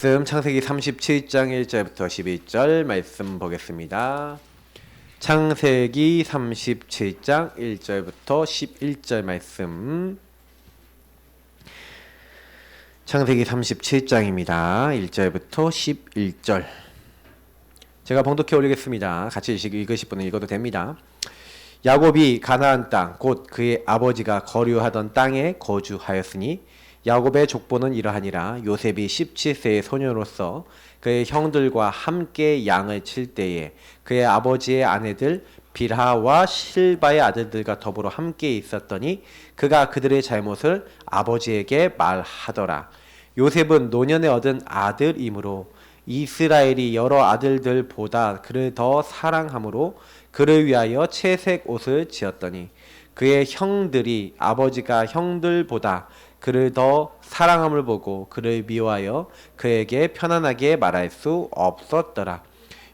창세기 37장 1절부터 12절 말씀 보겠습니다. 창세기 37장 1절부터 11절 말씀. 창세기 37장입니다. 1절부터 11절. 제가 봉독해 올리겠습니다. 같이 읽으실 분은 읽어도 됩니다. 야곱이 가나안 땅 곧 그의 아버지가 거류하던 땅에 거주하였으니 야곱의 족보는 이러하니라. 요셉이 17세의 소녀로서 그의 형들과 함께 양을 칠 때에 그의 아버지의 아내들 빌하와 실바의 아들들과 더불어 함께 있었더니 그가 그들의 잘못을 아버지에게 말하더라. 요셉은 노년에 얻은 아들이므로 이스라엘이 여러 아들들보다 그를 더 사랑하므로 그를 위하여 채색 옷을 지었더니 그의 형들이 아버지가 형들보다 그를 더 사랑함을 보고 그를 미워하여 그에게 편안하게 말할 수 없었더라.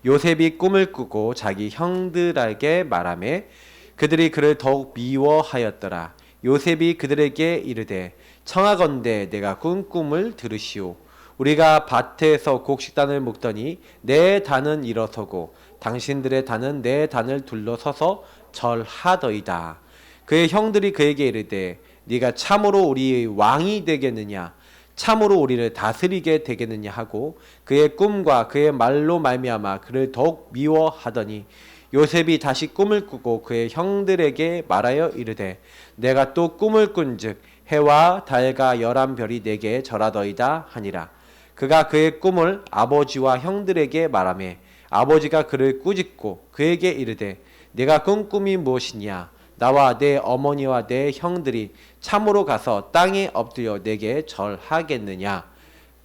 요셉이 꿈을 꾸고 자기 형들에게 말하매 그들이 그를 더욱 미워하였더라. 요셉이 그들에게 이르되 청하건대 내가 꾼 꿈을 들으시오. 우리가 밭에서 곡식단을 묶더니 내 단은 일어서고 당신들의 단은 내 단을 둘러서서 절하더이다. 그의 형들이 그에게 이르되 네가 참으로 우리의 왕이 되겠느냐 참으로 우리를 다스리게 되겠느냐 하고 그의 꿈과 그의 말로 말미암아 그를 더욱 미워하더니 요셉이 다시 꿈을 꾸고 그의 형들에게 말하여 이르되 내가 또 꿈을 꾼즉 해와 달과 열한 별이 내게 절하더이다 하니라. 그가 그의 꿈을 아버지와 형들에게 말하매 아버지가 그를 꾸짖고 그에게 이르되 내가 꾼 꿈이 무엇이냐 나와 내 어머니와 내 형들이 참으로 가서 땅에 엎드려 내게 절하겠느냐.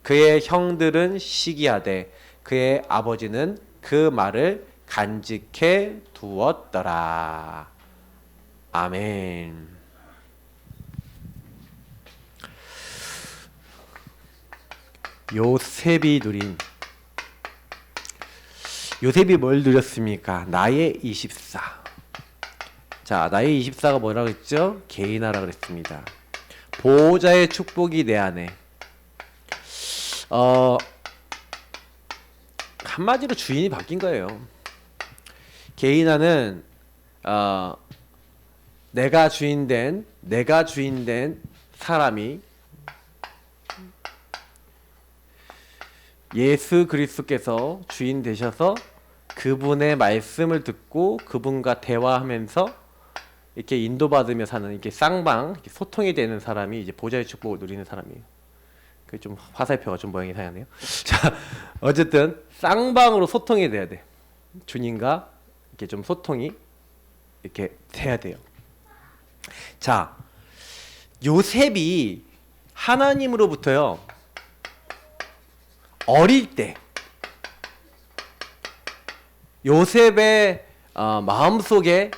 그의 형들은 시기하되 그의 아버지는 그 말을 간직해 두었더라. 아멘. 요셉이 뭘 누렸습니까? 나의 24. 자, 나의 24가 뭐라고 했죠? 개인하라 그랬습니다. 보호자의 축복이 내 안에. 한마디로 주인이 바뀐 거예요. 개인하는 내가 주인된 사람이 예수 그리스도께서 주인 되셔서 그분의 말씀을 듣고 그분과 대화하면서 이렇게 인도받으며 사는 이렇게 쌍방 이렇게 소통이 되는 사람이 이제 보좌의 축복을 누리는 사람이에요. 그 좀 화살표가 좀 모양이 이상하네요. 자, 어쨌든 쌍방으로 소통이 돼야 돼. 주님과 이렇게 좀 소통이 이렇게 돼야 돼요. 자, 요셉이 하나님으로부터요 어릴 때 요셉의 마음속에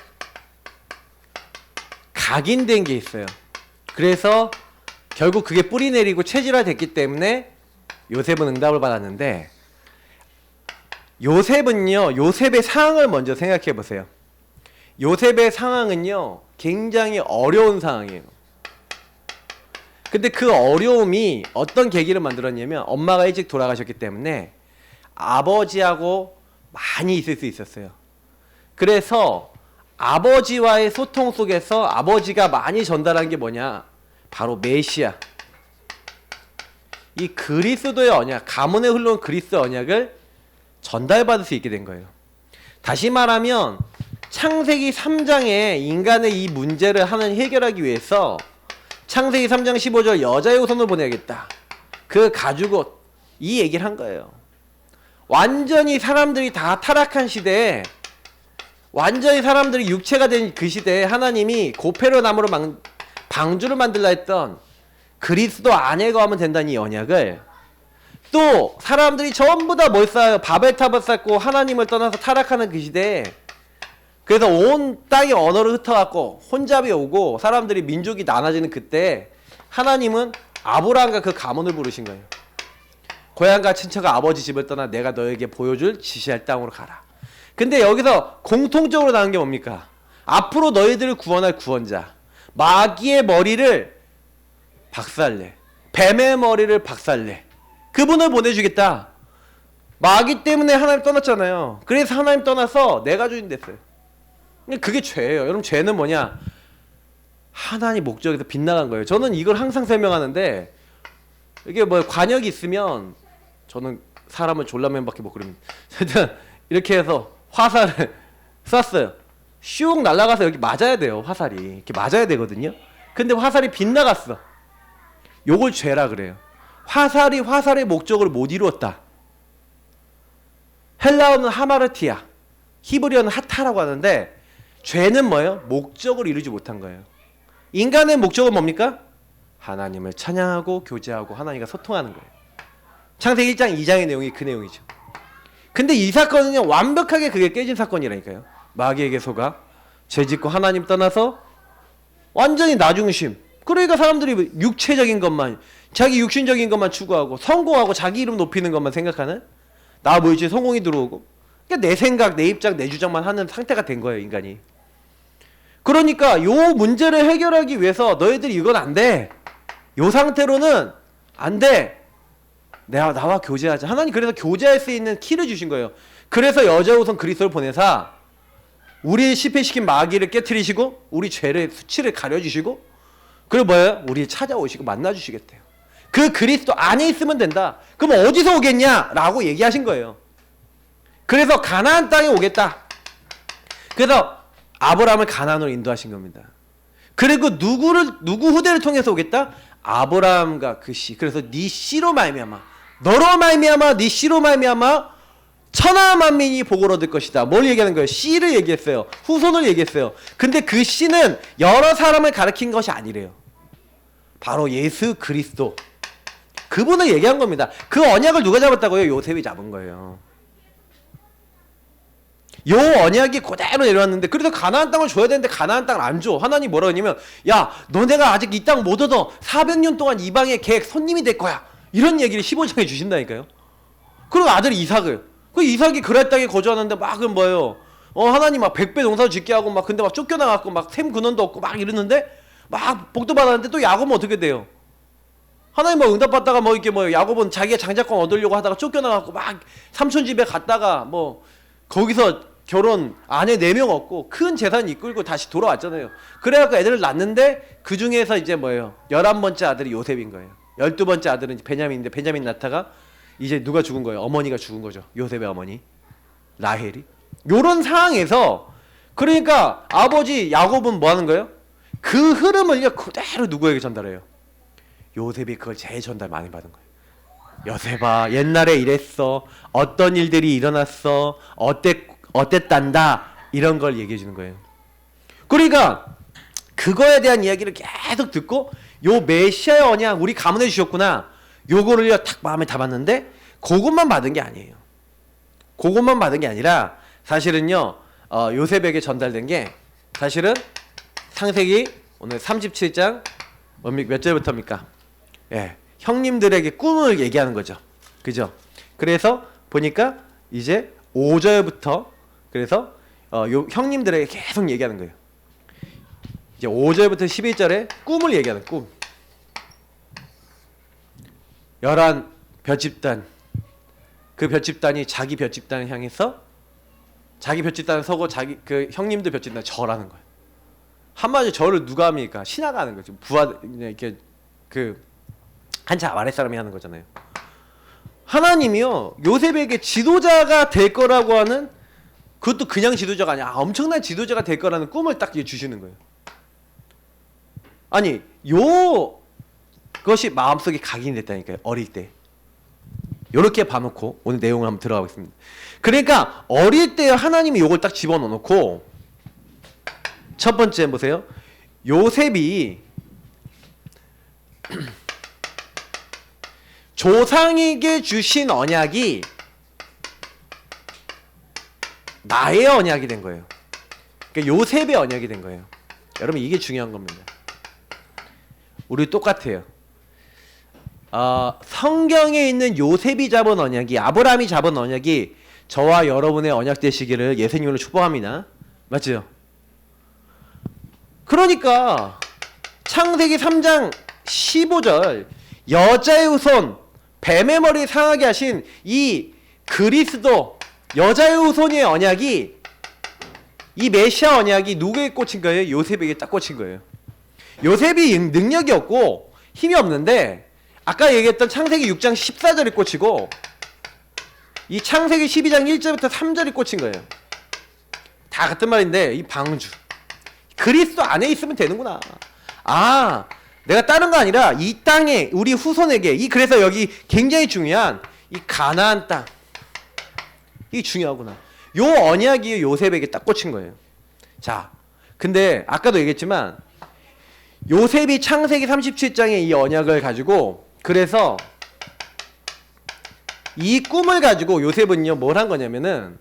각인된 게 있어요. 그래서 결국 그게 뿌리 내리고 체질화 됐기 때문에 요셉은 응답을 받았는데 요셉의 상황을 먼저 생각해 보세요. 요셉의 상황은요 굉장히 어려운 상황이에요. 근데 그 어려움이 어떤 계기를 만들었냐면 엄마가 일찍 돌아가셨기 때문에 아버지하고 많이 있을 수 있었어요. 그래서 아버지와의 소통 속에서 아버지가 많이 전달한 게 뭐냐? 바로 메시아. 이 그리스도의 언약, 가문에 흘러온 그리스도의 언약을 전달받을 수 있게 된 거예요. 다시 말하면 창세기 3장에 인간의 이 문제를 해결하기 위해서 창세기 3장 15절 여자의 후손을 보내야겠다. 그 가죽옷 이 얘기를 한 거예요. 완전히 사람들이 다 타락한 시대에 완전히 사람들이 육체가 된 그 시대에 하나님이 고페로 나무로 방주를 만들라 했던 그리스도 안에 거하면 된다는 이 언약을 또 사람들이 전부 다 뭘 쌓아요? 바벨탑을 쌓고 하나님을 떠나서 타락하는 그 시대에 그래서 온 땅의 언어를 흩어갖고 혼잡이 오고 사람들이 민족이 나눠지는 그때 하나님은 아브라함과 그 가문을 부르신 거예요. 고향과 친척과 아버지 집을 떠나 내가 너에게 보여줄 지시할 땅으로 가라. 근데 여기서 공통적으로 나온 게 뭡니까? 앞으로 너희들을 구원할 구원자. 마귀의 머리를 박살내. 뱀의 머리를 박살내. 그분을 보내주겠다. 마귀 때문에 하나님 떠났잖아요. 그래서 하나님 떠나서 내가 주인 됐어요. 그게 죄예요. 여러분 죄는 뭐냐? 하나님 목적에서 빗나간 거예요. 저는 이걸 항상 설명하는데 이게 뭐 관역이 있으면 저는 사람을 졸라맨밖에 못 그립니다. 이렇게 해서 화살을 쐈어요. 슉 날아가서 여기 맞아야 돼요. 화살이 이렇게 맞아야 되거든요. 근데 화살이 빗나갔어. 요걸 죄라 그래요. 화살이 화살의 목적을 못 이루었다. 헬라어는 하마르티아, 히브리어는 하타라고 하는데 죄는 뭐예요? 목적을 이루지 못한 거예요. 인간의 목적은 뭡니까? 하나님을 찬양하고 교제하고 하나님과 소통하는 거예요. 창세기 1장 2장의 내용이 그 내용이죠. 근데 이 사건은요 완벽하게 그게 깨진 사건이라니까요. 마귀에게 속아 죄짓고 하나님 떠나서 완전히 나중심. 그러니까 사람들이 육체적인 것만, 자기 육신적인 것만 추구하고 성공하고 자기 이름 높이는 것만 생각하는, 나 뭐지 성공이 들어오고, 그러니까 내 생각, 내 입장, 내 주장만 하는 상태가 된 거예요, 인간이. 그러니까 요 문제를 해결하기 위해서 너희들이 이건 안 돼. 요 상태로는 안 돼. 나와 교제하자. 하나님 그래서 교제할 수 있는 키를 주신 거예요. 그래서 여자우선 그리스도를 보내사 우리 실패시킨 마귀를 깨트리시고 우리 죄를 수치를 가려주시고, 그리고 뭐예요? 우리 찾아오시고 만나주시겠대요. 그 그리스도 안에 있으면 된다. 그럼 어디서 오겠냐? 라고 얘기하신 거예요. 그래서 가나안 땅에 오겠다. 그래서 아브라함을 가나안으로 인도하신 겁니다. 그리고 누구 후대를 통해서 오겠다? 아브라함과 그 씨. 그래서 네 씨로 말미암아, 너로 말미암아, 네 씨로 말미암아 천하 만민이 복을 얻을 것이다. 뭘 얘기하는 거예요? 씨를 얘기했어요. 후손을 얘기했어요. 근데 그 씨는 여러 사람을 가리킨 것이 아니래요. 바로 예수 그리스도. 그분을 얘기한 겁니다. 그 언약을 누가 잡았다고요? 요셉이 잡은 거예요. 요 언약이 그대로 내려왔는데, 그래서 가나안 땅을 줘야 되는데 가나안 땅을 안 줘. 하나님 뭐라고 했냐면, 야 너네가 아직 이 땅 못 얻어. 400년 동안 이방의 계획 손님이 될 거야. 이런 얘기를 15장에 주신다니까요. 그리고 아들 이삭을, 그 이삭이 그랄 땅에 거주하는데 막 뭐예요? 하나님 막 100배 농사 짓게 하고 막, 근데 막 쫓겨나갖고 막 샘 근원도 없고 막 이러는데 막 복도 받았는데, 또 야곱은 어떻게 돼요? 하나님 뭐 응답받다가 뭐 이렇게 뭐 야곱은 자기가 장자권 얻으려고 하다가 쫓겨나갖고 막 삼촌 집에 갔다가 뭐 거기서 결혼 아내 4명 얻고 큰 재산 이끌고 다시 돌아왔잖아요. 그래갖고 애들을 낳는데 그 중에서 이제 뭐예요? 11번째 아들이 요셉인 거예요. 12번째 아들은 베냐민인데, 베냐민 낳다가 이제 누가 죽은 거예요? 어머니가 죽은 거죠. 요셉의 어머니 라헬이. 요런 상황에서 그러니까 아버지 야곱은 뭐 하는 거예요? 그 흐름을 그대로 누구에게 전달해요? 요셉이 그걸 제일 전달 많이 받은 거예요. 요셉아 옛날에 이랬어, 어떤 일들이 일어났어, 어땠단다, 이런 걸 얘기해 주는 거예요. 그러니까 그거에 대한 이야기를 계속 듣고, 요 메시아의 언약 우리 가문해 주셨구나, 요거를요 탁 마음에 담았는데, 그것만 받은 게 아니에요. 그것만 받은 게 아니라 사실은요 요셉에게 전달된 게, 사실은 창세기 오늘 37장 몇 절부터입니까? 예, 형님들에게 꿈을 얘기하는 거죠. 그죠? 그래서 보니까 이제 5절부터, 그래서 요 형님들에게 계속 얘기하는 거예요. 이제 5절부터 11절에 꿈을 얘기하는 꿈. 11 볏집단, 그 볏집단이 자기 볏집단을 향해서, 자기 볏집단을 서고 자기 그 형님들 볏집단을 절하는 거예요. 한마디로 절을 누가 합니까? 신하가 하는 거죠. 부하, 이렇게 그 한참 아랫사람이 하는 거잖아요. 하나님이요 요셉에게 지도자가 될 거라고 하는, 그것도 그냥 지도자가 아니야, 엄청난 지도자가 될 거라는 꿈을 딱 주시는 거예요. 아니 그것이 마음속에 각인이 됐다니까요. 어릴 때 요렇게 봐놓고 오늘 내용을 한번 들어가겠습니다. 그러니까 어릴 때 하나님이 요걸 딱 집어넣어놓고, 첫 번째 보세요. 요셉이 조상에게 주신 언약이 나의 언약이 된 거예요. 그러니까 요셉의 언약이 된 거예요. 여러분 이게 중요한 겁니다. 우리 똑같아요. 성경에 있는 요셉이 잡은 언약이, 아브라함이 잡은 언약이 저와 여러분의 언약 되시기를 예수님으로 축복합니다. 맞죠? 그러니까 창세기 3장 15절 여자의 후손 뱀의 머리 상하게 하신 이 그리스도 여자의 후손의 언약이, 이 메시아 언약이 누구에게 꽂힌 거예요? 요셉에게 딱 꽂힌 거예요. 요셉이 능력이 없고 힘이 없는데 아까 얘기했던 창세기 6장 14절이 꽂히고 이 창세기 12장 1절부터 3절이 꽂힌 거예요. 다 같은 말인데 이 방주 그리스도 안에 있으면 되는구나. 아, 내가 다른 거 아니라 이 땅에 우리 후손에게 그래서 여기 굉장히 중요한 이 가나안 땅, 이게 중요하구나. 요 언약이 요셉에게 딱 꽂힌 거예요. 자, 근데 아까도 얘기했지만 요셉이 창세기 37장에 이 언약을 가지고, 그래서 이 꿈을 가지고 요셉은요 뭘 한 거냐면은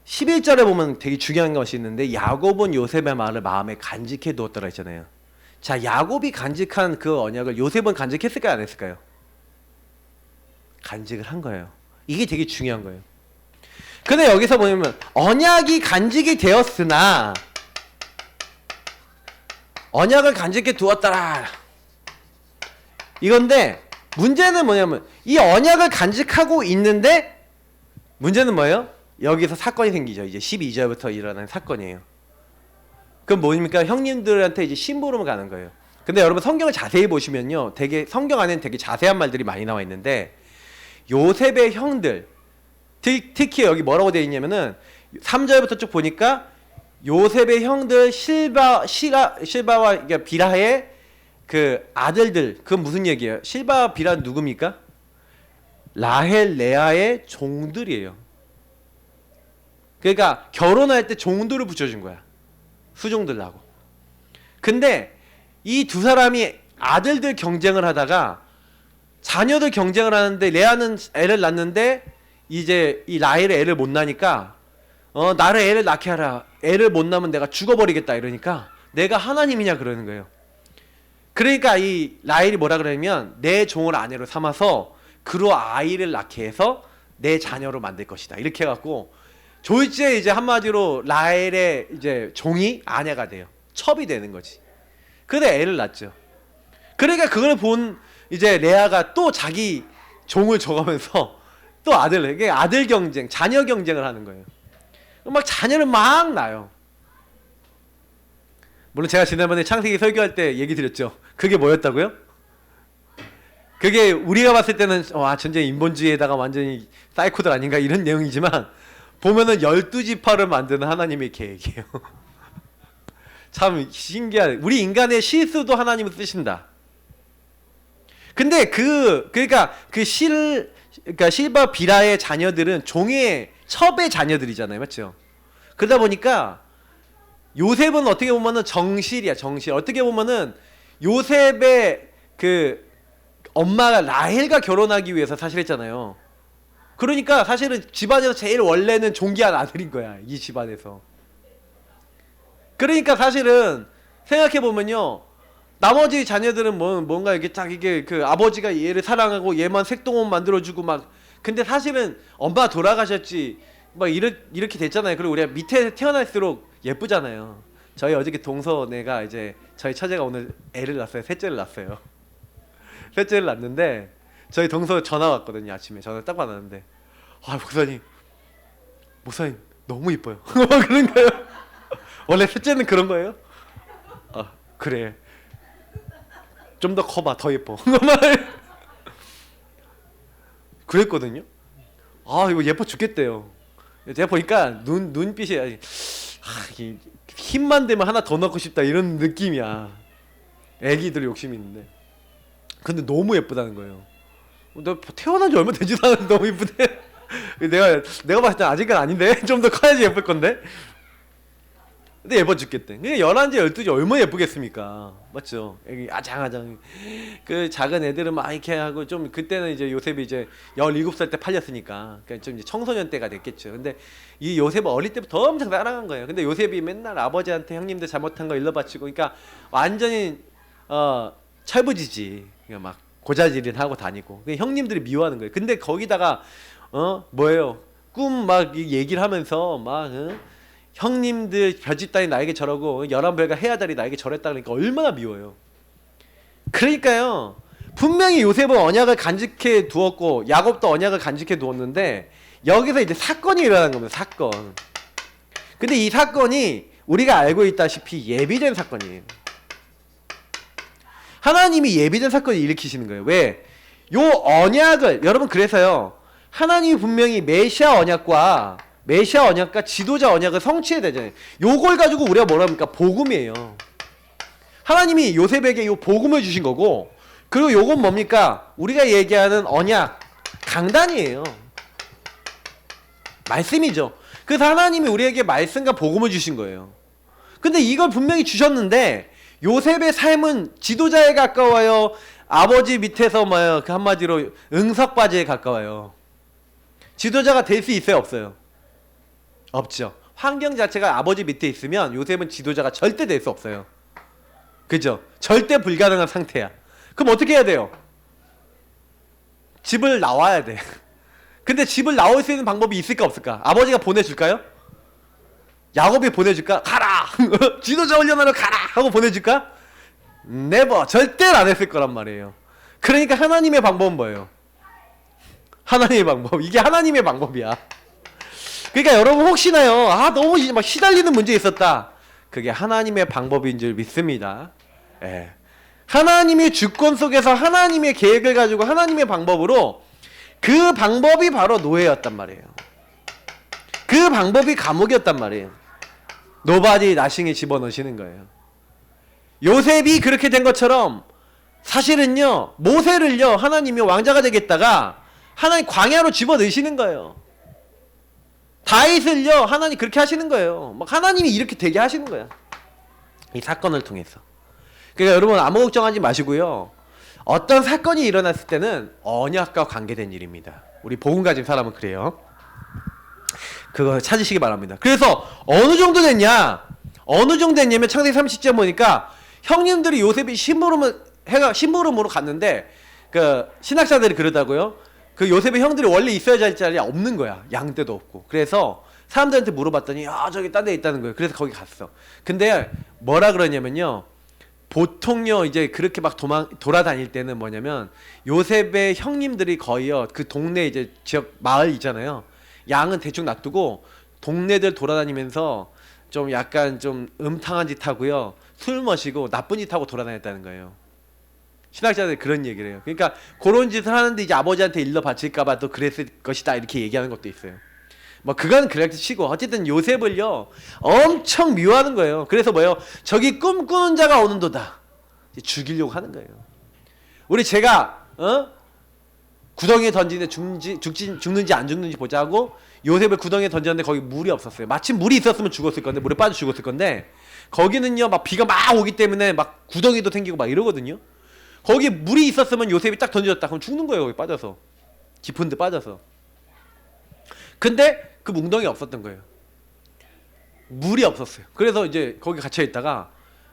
11절에 보면 되게 중요한 것이 있는데 야곱은 요셉의 말을 마음에 간직해 두었더라 했잖아요. 자, 야곱이 간직한 그 언약을 요셉은 간직했을까요, 안 했을까요? 간직을 한 거예요. 이게 되게 중요한 거예요. 근데 여기서 보면 언약이 간직이 되었으나 언약을 간직해 두었더라 이건데, 문제는 뭐냐면 이 언약을 간직하고 있는데 문제는 뭐예요? 여기서 사건이 생기죠. 이제 12절부터 일어난 사건이에요. 그럼 뭡니까? 형님들한테 이제 심부름을 가는 거예요. 근데 여러분 성경을 자세히 보시면요, 되게 성경 안에는 되게 자세한 말들이 많이 나와 있는데 요셉의 형들, 특히 여기 뭐라고 되어 있냐면은 3절부터 쭉 보니까 요셉의 형들 실바와 비라의 그 아들들, 그건 무슨 얘기예요? 실바와 비라는 누굽니까? 라헬, 레아의 종들이에요. 그러니까 결혼할 때 종들을 붙여준 거야. 수종들하고. 근데 이 두 사람이 아들들 경쟁을 하다가 자녀들 경쟁을 하는데 레아는 애를 낳는데 이제 이 라헬이 애를 못 낳으니까 나를 애를 낳게 하라. 애를 못 낳으면 내가 죽어버리겠다 이러니까 내가 하나님이냐 그러는 거예요. 그러니까 이 라헬이 뭐라 그러냐면 내 종을 아내로 삼아서 그로 아이를 낳게 해서 내 자녀로 만들 것이다. 이렇게 해갖고 졸지에 이제 한마디로 라헬의 이제 종이 아내가 돼요. 첩이 되는 거지. 근데 애를 낳죠. 그러니까 그걸 본 이제 레아가 또 자기 종을 줘가면서 또 이게 아들 경쟁, 자녀 경쟁을 하는 거예요. 막 자녀를 막 낳아요. 물론 제가 지난번에 창세기 설교할 때 얘기 드렸죠. 그게 뭐였다고요? 그게 우리가 봤을 때는 와 전쟁 인본주의에다가 완전히 사이코들 아닌가 이런 내용이지만 보면은 12지파를 만드는 하나님의 계획이에요. 참 신기한, 우리 인간의 실수도 하나님은 쓰신다. 근데 그러니까 실바 비라의 자녀들은 종의 첩의 자녀들이잖아요. 맞죠? 그러다 보니까 요셉은 어떻게 보면은 정실이야, 정실. 어떻게 보면은 요셉의 그 엄마가 라헬과 결혼하기 위해서 사실 했잖아요. 그러니까 사실은 집안에서 제일 원래는 존귀한 아들인 거야, 이 집안에서. 그러니까 사실은 생각해보면요, 나머지 자녀들은 뭔가 이렇게 딱 이게 그 아버지가 얘를 사랑하고 얘만 색동옷 만들어주고 막, 근데 사실은 엄마 돌아가셨지 막 이렇게 됐잖아요. 그리고 우리가 밑에 태어날수록 예쁘잖아요. 저희 어저께 동서내가 이제 저희 처제가 오늘 애를 낳았어요. 셋째를 낳았어요. 셋째를 낳았는데 저희 동서 전화 왔거든요. 아침에 전화 딱 받았는데, 아 목사님 너무 이뻐요. 그런 거예요. 원래 셋째는 그런 거예요? 아 그래. 좀 더 커봐, 더 예뻐. 그랬거든요. 아 이거 예뻐 죽겠대요. 제가 보니까 눈빛이 힘만 되면 하나 더 넣고 싶다 이런 느낌이야. 애기들 욕심이 있는데. 근데 너무 예쁘다는 거예요. 너 태어난 지 얼마 되지도 않았는데 너무 예쁘대. 내가 봤을 때 아직은 아닌데 좀 더 커야지 예쁠 건데. 근데 예뻐 죽겠대. 그냥 11시 12시 얼마나 예쁘겠습니까? 맞죠? 애기 아장아장. 그 작은 애들은 막 이렇게 하고, 좀 그때는 이제 요셉이 이제 17살 때 팔렸으니까 그러니까 좀 이제 청소년 때가 됐겠죠. 근데 이 요셉은 어릴 때부터 엄청 사랑한 거예요. 근데 요셉이 맨날 아버지한테 형님들 잘못한 거 일러바치고, 그러니까 완전히 철부지지. 그러니까 막 고자질은 하고 다니고. 형님들이 미워하는 거예요. 근데 거기다가 뭐예요? 꿈 막 얘기를 하면서 막 형님들 별집단이 나에게 저러고 11별과 해아달이 나에게 저랬다 그러니까 얼마나 미워요. 그러니까요, 분명히 요셉은 언약을 간직해 두었고 야곱도 언약을 간직해 두었는데 여기서 이제 사건이 일어난 겁니다. 사건. 근데 이 사건이 우리가 알고 있다시피 예비된 사건이에요. 하나님이 예비된 사건을 일으키시는 거예요. 왜? 요 언약을 여러분 그래서요. 하나님이 분명히 메시아 언약과 지도자 언약을 성취해야 되잖아요. 요걸 가지고 우리가 뭐라 합니까? 복음이에요. 하나님이 요셉에게 요 복음을 주신 거고 그리고 요건 뭡니까? 우리가 얘기하는 언약 강단이에요. 말씀이죠. 그래서 하나님이 우리에게 말씀과 복음을 주신 거예요. 근데 이걸 분명히 주셨는데 요셉의 삶은 지도자에 가까워요. 아버지 밑에서 뭐예요? 그 한마디로 응석바지에 가까워요. 지도자가 될 수 있어요? 없어요? 없죠. 환경 자체가 아버지 밑에 있으면 요셉은 지도자가 절대 될 수 없어요. 그죠? 절대 불가능한 상태야. 그럼 어떻게 해야 돼요? 집을 나와야 돼. 근데 집을 나올 수 있는 방법이 있을까 없을까? 아버지가 보내줄까요? 야곱이 보내줄까? 가라! 지도자 훈련하러 가라! 하고 보내줄까? 네버! 절대로 안 했을 거란 말이에요. 그러니까 하나님의 방법은 뭐예요? 하나님의 방법. 이게 하나님의 방법이야. 그러니까 여러분 혹시나요? 너무 막 시달리는 문제 있었다. 그게 하나님의 방법인 줄 믿습니다. 예. 하나님의 주권 속에서 하나님의 계획을 가지고 하나님의 방법으로 그 방법이 바로 노예였단 말이에요. 그 방법이 감옥이었단 말이에요. 노바디 나싱에 집어넣으시는 거예요. 요셉이 그렇게 된 것처럼 사실은요 모세를요 하나님이 왕자가 되겠다가 하나님 광야로 집어넣으시는 거예요. 다윗을요 하나님 그렇게 하시는 거예요. 막 하나님이 이렇게 되게 하시는 거야. 이 사건을 통해서. 그러니까 여러분 아무 걱정하지 마시고요. 어떤 사건이 일어났을 때는 언약과 관계된 일입니다. 우리 복음 가진 사람은 그래요. 그거 찾으시기 바랍니다. 그래서 어느 정도 됐냐? 어느 정도 됐냐면 창세기 30절 보니까 형님들이 요셉이 심부름으로 갔는데 그 신학자들이 그러다고요. 그 요셉의 형들이 원래 있어야 할 자리가 없는 거야. 양떼도 없고. 그래서 사람들한테 물어봤더니 저기 딴 데 있다는 거예요. 그래서 거기 갔어. 근데 뭐라 그러냐면요. 보통요 이제 그렇게 막 돌아다닐 때는 뭐냐면 요셉의 형님들이 거의요 그 동네 이제 지역 마을 있잖아요. 양은 대충 놔두고 동네들 돌아다니면서 좀 약간 좀 음탕한 짓 하고요. 술 마시고 나쁜 짓 하고 돌아다녔다는 거예요. 신학자들이 그런 얘기를 해요. 그러니까 그런 짓을 하는데 이제 아버지한테 일러 바칠까봐 또 그랬을 것이다 이렇게 얘기하는 것도 있어요. 뭐 그건 그렇게 치고 어쨌든 요셉을요 엄청 미워하는 거예요. 그래서 뭐예요? 저기 꿈꾸는 자가 오는도다 죽이려고 하는 거예요. 우리 제가 구덩이에 던지는데 죽는지 안 죽는지 보자고 요셉을 구덩이에 던졌는데 거기 물이 없었어요. 마침 물이 있었으면 죽었을 건데 물에 빠져 죽었을 건데 거기는요 막 비가 막 오기 때문에 막 구덩이도 생기고 막 이러거든요. 거기 물이 있었으면 요셉이 딱 던졌다 그럼 죽는 거예요. 거기 빠져서 깊은 데 빠져서. 근데 그 웅덩이 없었던 거예요. 물이 없었어요. 그래서 이제 거기 갇혀 있다가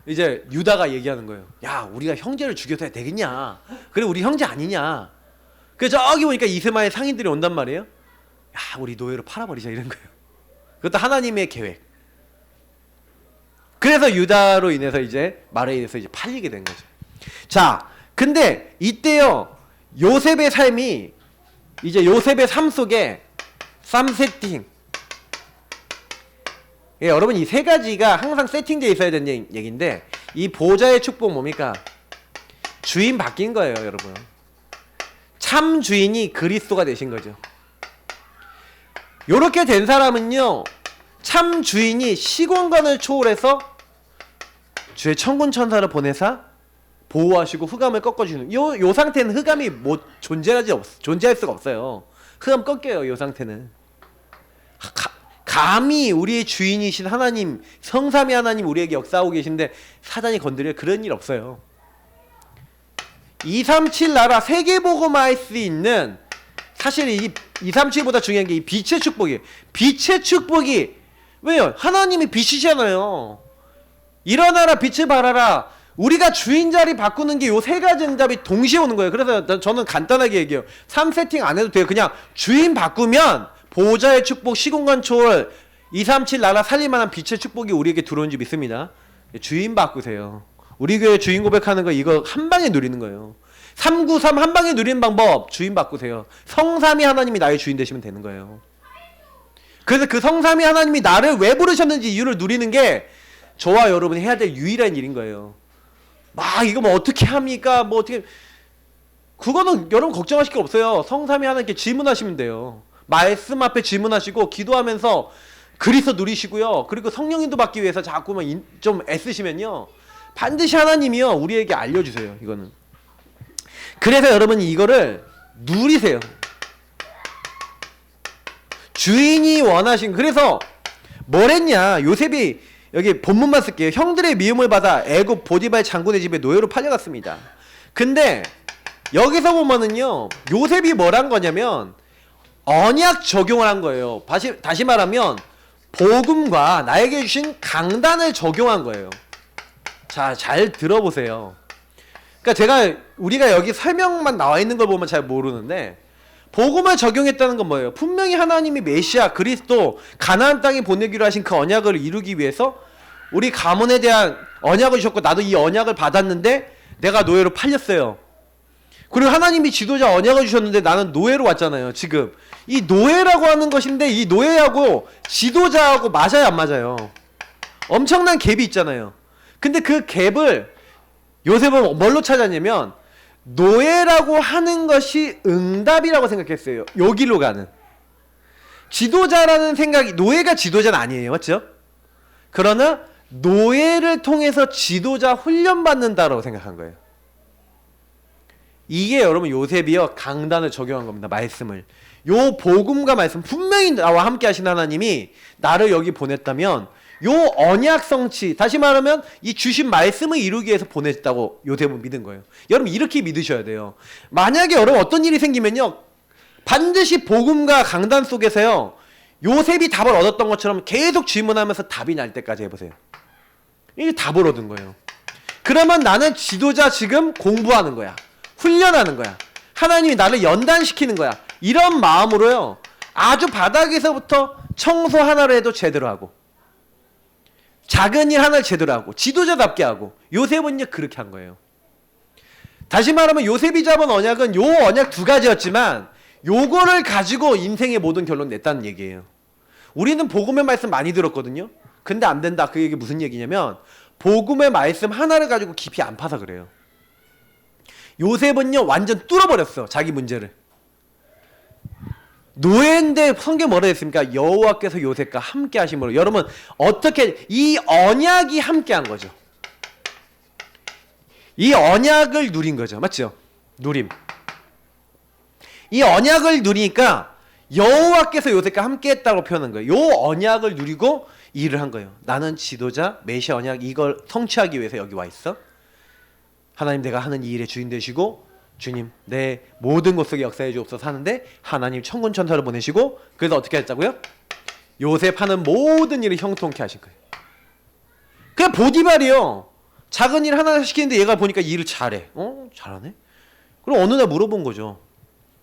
이제 유다가 얘기하는 거예요. 야 우리가 형제를 죽여서 해야 되겠냐. 그래 우리 형제 아니냐. 그래서 저기 보니까 이스마엘 상인들이 온단 말이에요. 야 우리 노예로 팔아버리자 이런 거예요. 그것도 하나님의 계획. 그래서 유다로 인해서 이제 말에 의해서 이제 팔리게 된 거죠. 자 근데 이때요 요셉의 삶이 이제 요셉의 삶 속에 쌈 세팅. 예, 여러분 이 세 가지가 항상 세팅되어 있어야 되는 얘기인데 이 보좌의 축복 뭡니까? 주인 바뀐 거예요, 여러분. 참 주인이 그리스도가 되신 거죠. 요렇게 된 사람은요, 참 주인이 시공간을 초월해서 주의 천군 천사를 보내사 보호하시고 흑암을 꺾어주는 요 상태는 흑암이 뭐 존재할 수가 없어요. 흑암 꺾여요, 요 상태는. 감히 우리의 주인이신 하나님, 성삼위 하나님 우리에게 역사하고 계신데 사단이 건드릴 그런 일 없어요. 237 나라 세계복음화할 수 있는 사실 이 237보다 중요한 게 이 빛의 축복이에요. 빛의 축복이 왜요? 하나님이 빛이잖아요. 일어나라 빛을 발하라. 우리가 주인 자리 바꾸는 게 요 세 가지 응답이 동시에 오는 거예요. 그래서 저는 간단하게 얘기해요. 3세팅 안 해도 돼요. 그냥 주인 바꾸면 보호자의 축복, 시공간 초월, 237 나라 살릴만한 빛의 축복이 우리에게 들어온 줄 믿습니다. 주인 바꾸세요. 우리 교회 주인 고백하는 거 이거 한 방에 누리는 거예요. 393 한 방에 누리는 방법 주인 바꾸세요. 성삼위 하나님이 나의 주인 되시면 되는 거예요. 그래서 그 성삼위 하나님이 나를 왜 부르셨는지 이유를 누리는 게 저와 여러분이 해야 될 유일한 일인 거예요. 막 이거 뭐 어떻게 합니까? 뭐 어떻게, 그거는 여러분 걱정하실 게 없어요. 성삼위 하나님께 질문하시면 돼요. 말씀 앞에 질문하시고 기도하면서 그리스도 누리시고요. 그리고 성령인도 받기 위해서 자꾸만 좀 애쓰시면요, 반드시 하나님이요 우리에게 알려주세요. 이거는. 그래서 여러분이 이거를 누리세요. 주인이 원하신. 그래서 뭘 했냐, 요셉이, 여기 본문만 쓸게요. 형들의 미움을 받아 애굽 보디발 장군의 집에 노예로 팔려갔습니다. 근데 여기서 보면은요, 요셉이 뭘 한 거냐면 언약 적용을 한 거예요. 다시 말하면 복음과 나에게 주신 강단을 적용한 거예요. 자, 잘 들어보세요. 그러니까 우리가 여기 설명만 나와 있는 걸 보면 잘 모르는데, 복음을 적용했다는 건 뭐예요? 분명히 하나님이 메시아 그리스도 가나안 땅에 보내기로 하신 그 언약을 이루기 위해서 우리 가문에 대한 언약을 주셨고, 나도 이 언약을 받았는데 내가 노예로 팔렸어요. 그리고 하나님이 지도자 언약을 주셨는데 나는 노예로 왔잖아요. 지금 이 노예라고 하는 것인데, 이 노예하고 지도자하고 맞아요, 안 맞아요? 엄청난 갭이 있잖아요. 근데 그 갭을 요셉은 뭘로 찾았냐면, 노예라고 하는 것이 응답이라고 생각했어요. 여기로 가는. 지도자라는 생각이, 노예가 지도자는 아니에요, 맞죠? 그러나 노예를 통해서 지도자 훈련받는다라고 생각한 거예요. 이게 여러분 요셉이요 강단을 적용한 겁니다. 말씀을. 요 복음과 말씀, 분명히 나와 함께 하신 하나님이 나를 여기 보냈다면 요 언약 성취, 다시 말하면 이 주신 말씀을 이루기 위해서 보냈다고 요셉은 믿은 거예요. 여러분 이렇게 믿으셔야 돼요. 만약에 여러분 어떤 일이 생기면요, 반드시 복음과 강단 속에서요 요셉이 답을 얻었던 것처럼 계속 질문하면서 답이 날 때까지 해보세요. 이게 답을 얻은 거예요. 그러면 나는 지도자 지금 공부하는 거야. 훈련하는 거야. 하나님이 나를 연단시키는 거야. 이런 마음으로요, 아주 바닥에서부터 청소 하나를 해도 제대로 하고, 작은 일 하나를 제대로 하고, 지도자답게 하고. 요셉은요 그렇게 한 거예요. 다시 말하면 요셉이 잡은 언약은 요 언약 두 가지였지만 요거를 가지고 인생의 모든 결론 냈다는 얘기예요. 우리는 복음의 말씀 많이 들었거든요. 근데 안 된다. 그 얘기 무슨 얘기냐면, 복음의 말씀 하나를 가지고 깊이 안 파서 그래요. 요셉은요 완전 뚫어버렸어, 자기 문제를. 노예인데 성경 뭐라 했습니까? 여호와께서 요셉과 함께 하심으로. 여러분 어떻게 이 언약이 함께 한 거죠. 이 언약을 누린 거죠, 맞죠? 누림. 이 언약을 누리니까 여호와께서 요셉과 함께 했다고 표현한 거예요. 요 언약을 누리고 일을 한 거예요. 나는 지도자 메시아 언약 이걸 성취하기 위해서 여기 와 있어. 하나님, 내가 하는 이 일의 주인 되시고, 주님 내 모든 것 속에 역사해 주옵소서 하는데, 하나님 천군 천사를 보내시고, 그래서 어떻게 했다고요? 요셉 하는 모든 일을 형통케 하신 거예요. 그냥 보디발이요, 작은 일 하나 시키는데 얘가 보니까 일을 잘해. 잘하네? 그럼 어느 날 물어본 거죠.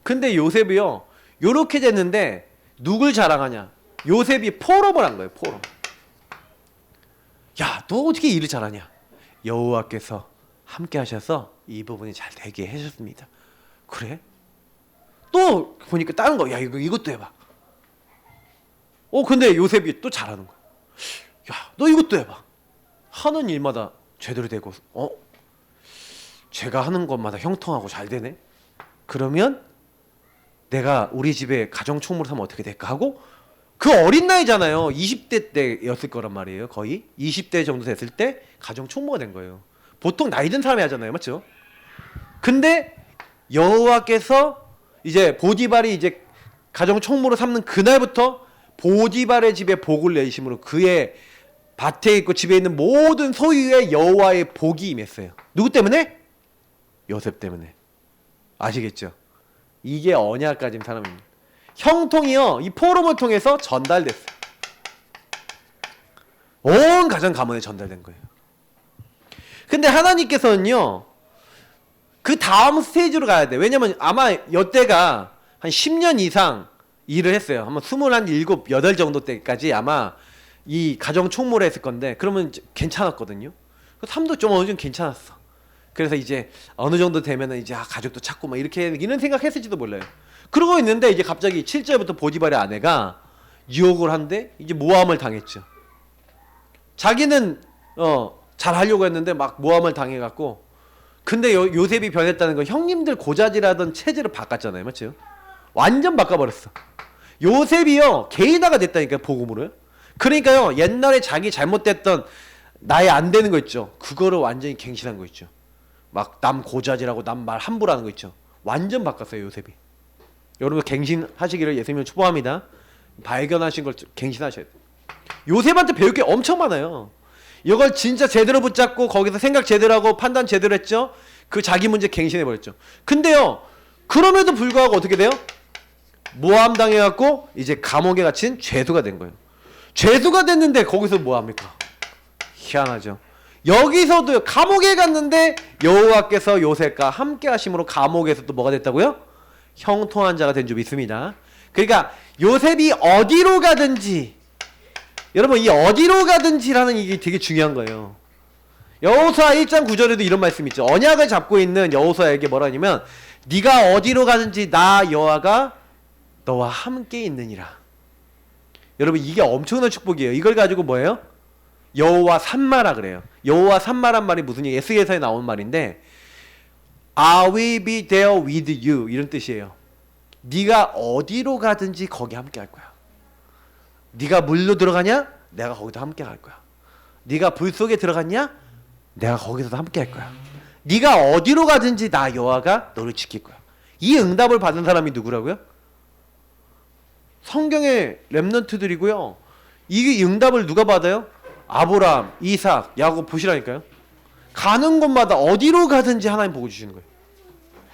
근데 요셉이요 요렇게 됐는데 누굴 자랑하냐? 요셉이 포럼을 한 거예요. 포럼. 야, 너 어떻게 일을 잘하냐? 여호와께서 함께 하셔서 이 부분이 잘 되게 해주셨습니다. 그래? 또 보니까 다른 거, 야 이것도 해봐. 근데 요셉이 또 잘하는 거야. 야, 너 이것도 해봐. 하는 일마다 제대로 되고, 제가 하는 것마다 형통하고 잘 되네. 그러면 내가 우리 집에 가정 총무를 하면 어떻게 될까 하고, 그 어린 나이잖아요. 20대 때였을 거란 말이에요. 거의 20대 정도 됐을 때 가정 총무가 된 거예요. 보통 나이 든 사람이 하잖아요, 맞죠? 근데 여호와께서 이제 보디발이 이제 가정 총무로 삼는 그날부터 보디발의 집에 복을 내리심으로 그의 밭에 있고 집에 있는 모든 소유에 여호와의 복이 임했어요. 누구 때문에? 요셉 때문에. 아시겠죠? 이게 언약 가진 사람입니다. 형통이요 이 포럼을 통해서 전달됐어요. 온 가정 가문에 전달된 거예요. 근데 하나님께서는요 그 다음 스테이지로 가야 돼. 왜냐면 아마 여태가 한 10년 이상 일을 했어요. 한번 27, 8 정도 때까지 아마 이 가정 총무를 했을 건데, 그러면 괜찮았거든요. 삶도 좀 어느 정도 괜찮았어. 그래서 이제 어느 정도 되면은 이제 가족도 찾고 막 이렇게 이런 생각했을지도 몰라요. 그러고 있는데 이제 갑자기 7절부터 보디발의 아내가 유혹을 한데 이제 모함을 당했죠. 자기는 잘 하려고 했는데 막 모함을 당해갖고, 근데 요셉이 변했다는 건 형님들 고자질하던 체제를 바꿨잖아요, 맞죠? 완전 바꿔버렸어. 요셉이요 게이다가 됐다니까요, 복음으로요. 그러니까요 옛날에 자기 잘못됐던 나의 안 되는 거 있죠, 그거를 완전히 갱신한 거 있죠. 막 남 고자질하고 남 말 함부로 하는 거 있죠, 완전 바꿨어요 요셉이. 여러분 갱신하시기를 예수님을 축복합니다. 발견하신 걸 갱신하셔야 돼요. 요셉한테 배울 게 엄청 많아요. 이걸 진짜 제대로 붙잡고 거기서 생각 제대로 하고 판단 제대로 했죠. 그 자기 문제 갱신해버렸죠. 근데요 그럼에도 불구하고 어떻게 돼요? 모함당해갖고 이제 감옥에 갇힌 죄수가 된 거예요. 죄수가 됐는데 거기서 뭐합니까? 희한하죠. 여기서도 감옥에 갔는데 여호와께서 요셉과 함께 하심으로 감옥에서 또 뭐가 됐다고요? 형통한 자가 된 줄 믿습니다. 그러니까 요셉이 어디로 가든지, 여러분 이 어디로 가든지라는 이게 되게 중요한 거예요. 여호수아 1장 9절에도 이런 말씀 있죠. 언약을 잡고 있는 여호수아에게 뭐라 하냐면 네가 어디로 가든지 나 여호와가 너와 함께 있느니라. 여러분 이게 엄청난 축복이에요. 이걸 가지고 뭐예요? 여호와 산마라 그래요. 여호와 산마란 말이 무슨 얘기? 에스겔서에 나온 말인데 I will be there with you 이런 뜻이에요. 네가 어디로 가든지 거기 함께 할 거야. 네가 물로 들어가냐? 내가 거기도 함께 갈 거야. 네가 불 속에 들어갔냐? 내가 거기서도 함께 할 거야. 네가 어디로 가든지 나 여호와가 너를 지킬 거야. 이 응답을 받은 사람이 누구라고요? 성경의 렘넌트들이고요. 이 응답을 누가 받아요? 아브라함, 이삭, 야곱 보시라니까요. 가는 곳마다 어디로 가든지 하나님 복을 주시는 거예요.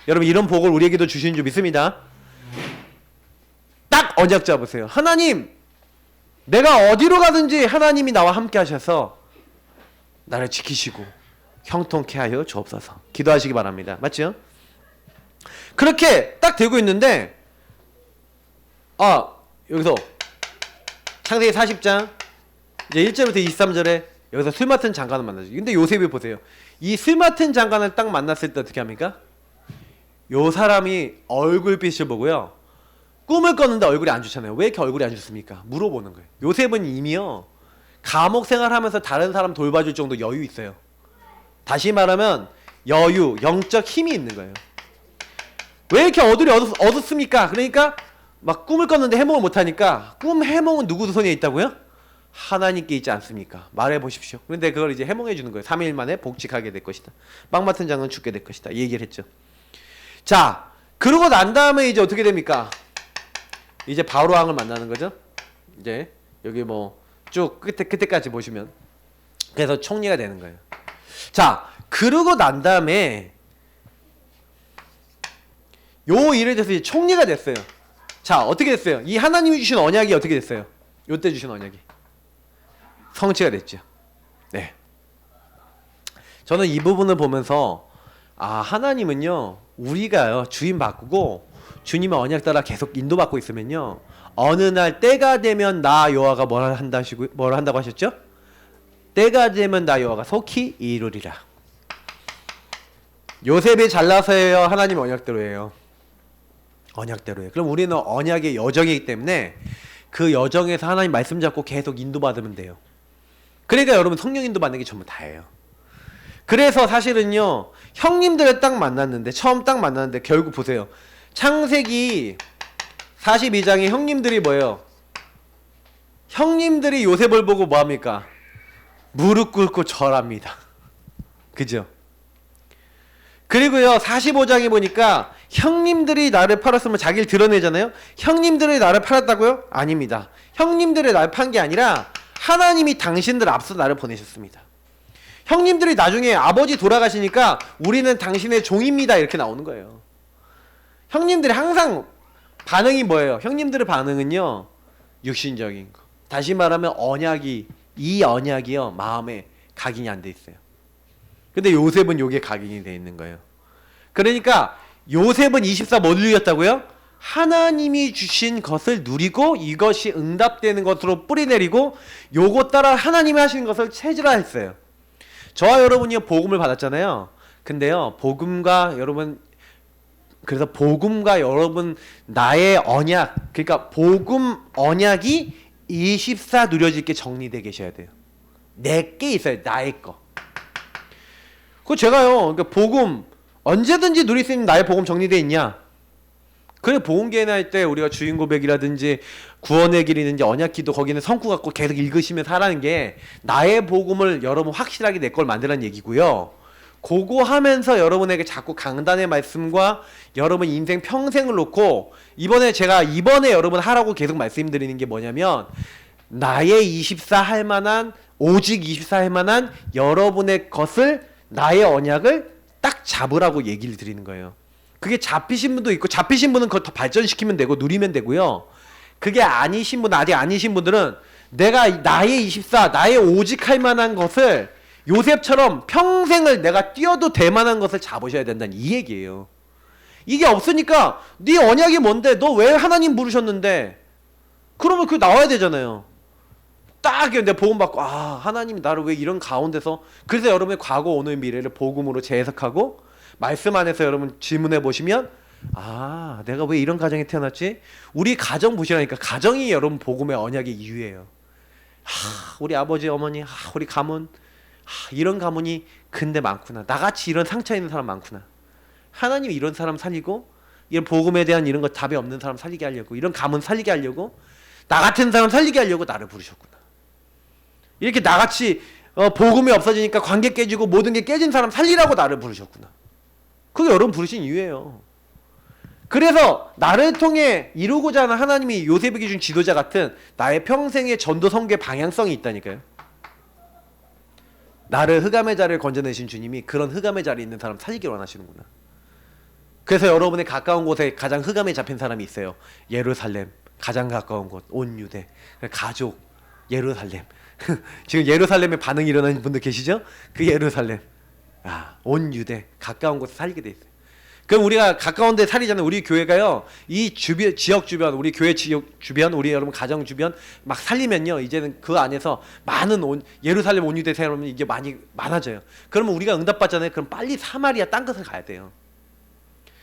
여러분 이런 복을 우리에게도 주시는 줄 믿습니다. 딱 언약 잡으세요. 하나님, 내가 어디로 가든지 하나님이 나와 함께 하셔서 나를 지키시고 형통케 하여 주옵소서. 기도하시기 바랍니다. 맞죠? 그렇게 딱 되고 있는데 여기서 창세기 40장 이제 1절부터 23절에 여기서 술 맡은 장관을 만나죠. 근데 요셉이 보세요. 이 술 맡은 장관을 딱 만났을 때 어떻게 합니까? 요 사람이 얼굴빛을 보고요. 꿈을 꿨는데 얼굴이 안 좋잖아요. 왜 이렇게 얼굴이 안 좋습니까? 물어보는 거예요. 요셉은 이미요 감옥 생활하면서 다른 사람 돌봐줄 정도 여유 있어요. 다시 말하면 여유, 영적 힘이 있는 거예요. 왜 이렇게 얼굴이 어둡습니까? 그러니까 막 꿈을 꿨는데 해몽을 못하니까 꿈 해몽은 누구 손에 있다고요? 하나님께 있지 않습니까? 말해보십시오. 그런데 그걸 이제 해몽해 주는 거예요. 3일 만에 복직하게 될 것이다. 빵 맡은 장은 죽게 될 것이다. 이 얘기를 했죠. 자, 그러고 난 다음에 이제 어떻게 됩니까? 이제 바로왕을 만나는 거죠. 이제 여기 뭐 쭉 끝에까지 보시면 그래서 총리가 되는 거예요. 자, 그러고 난 다음에 요 일에 대해서 이제 총리가 됐어요. 자, 어떻게 됐어요? 이 하나님이 주신 언약이 어떻게 됐어요? 요때 주신 언약이 성취가 됐죠. 네. 저는 이 부분을 보면서 하나님은요 우리가요 주인 바꾸고 주님의 언약 따라 계속 인도받고 있으면요 어느 날 때가 되면 나 여호와가 뭐라 한다고 하셨죠? 때가 되면 나 여호와가 속히 이루리라. 요셉이 잘나서예요? 하나님 언약대로예요? 언약대로예요. 그럼 우리는 언약의 여정이기 때문에 그 여정에서 하나님 말씀 잡고 계속 인도받으면 돼요. 그러니까 여러분 성령 인도받는 게 전부 다예요. 그래서 사실은요 형님들을 딱 만났는데 처음 딱 만났는데 결국 보세요. 창세기 42장에 형님들이 뭐예요? 형님들이 요셉을 보고 뭐합니까? 무릎 꿇고 절합니다. 그죠? 그리고요 45장에 보니까 형님들이 나를 팔았으면 자기를 드러내잖아요. 형님들이 나를 팔았다고요? 아닙니다. 형님들이 나를 판 게 아니라 하나님이 당신들 앞서 나를 보내셨습니다. 형님들이 나중에 아버지 돌아가시니까 우리는 당신의 종입니다 이렇게 나오는 거예요. 형님들이 항상 반응이 뭐예요? 형님들의 반응은요 육신적인 거. 다시 말하면 이 언약이요 마음에 각인이 안 돼 있어요. 근데 요셉은 요게 각인이 돼 있는 거예요. 그러니까 요셉은 24 뭐 누렸다고요? 하나님이 주신 것을 누리고 이것이 응답되는 것으로 뿌리내리고 요거 따라 하나님이 하시는 것을 체질화했어요. 저와 여러분이 복음을 받았잖아요. 근데요, 복음과 여러분, 그래서 복음과 여러분 나의 언약, 그러니까 복음 언약이 24 누려질 게 정리되어 계셔야 돼요. 내게 있어요. 나의 거. 그 제가요, 그러니까 복음 언제든지 누릴 수 있는 나의 복음 정리되어 있냐? 그래, 복음 개인할 때 우리가 주인 고백이라든지 구원의 길이든지 언약기도 거기는 성구 갖고 계속 읽으시면서 하라는 게 나의 복음을 여러분 확실하게 내 걸 만들라는 얘기고요. 그거 하면서 여러분에게 자꾸 강단의 말씀과 여러분 인생 평생을 놓고 이번에 여러분 하라고 계속 말씀드리는 게 뭐냐면 나의 24 할 만한 오직 24 할 만한 여러분의 것을 나의 언약을 딱 잡으라고 얘기를 드리는 거예요. 그게 잡히신 분도 있고 잡히신 분은 그걸 더 발전시키면 되고 누리면 되고요. 그게 아니신 분, 아직 아니신 분들은 내가 나의 24, 나의 오직 할 만한 것을 요셉처럼 평생을 내가 뛰어도 될 만한 것을 잡으셔야 된다는 이 얘기예요. 이게 없으니까 네 언약이 뭔데? 너 왜 하나님 부르셨는데? 그러면 그게 나와야 되잖아요. 딱 내가 복음 받고 하나님이 나를 왜 이런 가운데서, 그래서 여러분의 과거 오늘 미래를 복음으로 재해석하고 말씀 안에서 여러분 질문해 보시면 내가 왜 이런 가정에 태어났지? 우리 가정 보시라니까. 가정이 여러분 복음의 언약의 이유예요. 우리 아버지 어머니, 우리 가문, 이런 가문이 근데 많구나. 나같이 이런 상처 있는 사람 많구나. 하나님이 이런 사람 살리고 이런 복음에 대한 이런 거 답이 없는 사람 살리게 하려고, 이런 가문 살리게 하려고, 나 같은 사람 살리게 하려고 나를 부르셨구나. 이렇게 나같이 복음이 없어지니까 관계 깨지고 모든 게 깨진 사람 살리라고 나를 부르셨구나. 그게 여러분 부르신 이유예요. 그래서 나를 통해 이루고자 하는 하나님이 요셉에게 준 지도자 같은 나의 평생의 전도 선교의 방향성이 있다니까요. 나를 흑암의 자리를 건져내신 주님이 그런 흑암의 자리에 있는 사람 살리길 원하시는구나. 그래서 여러분의 가까운 곳에 가장 흑암에 잡힌 사람이 있어요. 예루살렘, 가장 가까운 곳, 온 유대, 가족, 예루살렘. 지금 예루살렘에 반응이 일어나는 분들 계시죠? 그 예루살렘, 온 유대, 가까운 곳에 살게 돼 있어요. 그럼 우리가 가까운 데 살이잖아요. 우리 교회가요, 이 지역 주변, 우리 교회 지역 주변, 우리 여러분 가정 주변 막 살리면요, 이제는 그 안에서 많은 예루살렘 온 유대 세우면 이게 많아져요. 그러면 우리가 응답받잖아요. 그럼 빨리 사마리아 딴 곳을 가야 돼요.